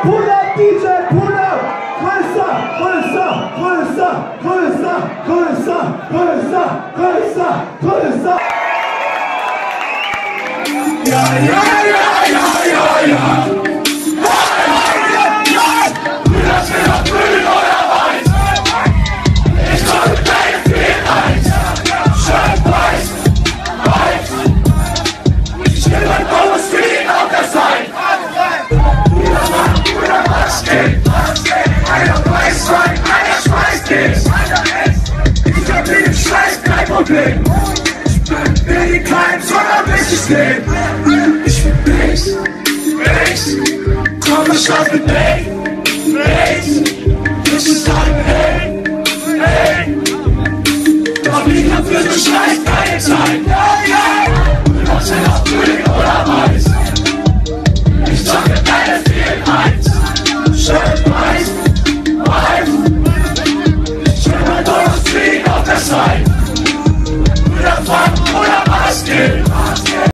pull up, DJ, pull up. Größer, größer, größer, größer, größer, größer, größer, größer. Ja, ja, ja, ja, ja, ja. Das wird doch grün oder weiß. Ich soll gleich viel eins. Schön weiß, weiß. Ich will mein Bonus für ihn auf der Seite. Bruder, was geht? Einer weiß rein, einer schmeißt geht's. Ich hab mit dem Scheiß kein Problem. Ich bin die Kleinen, sondern richtig leben. Ich bin Bass, Bass. Komm, ich schaff mit Bass. Ich sag, hey, hey. Doch ich hab für den Scheiß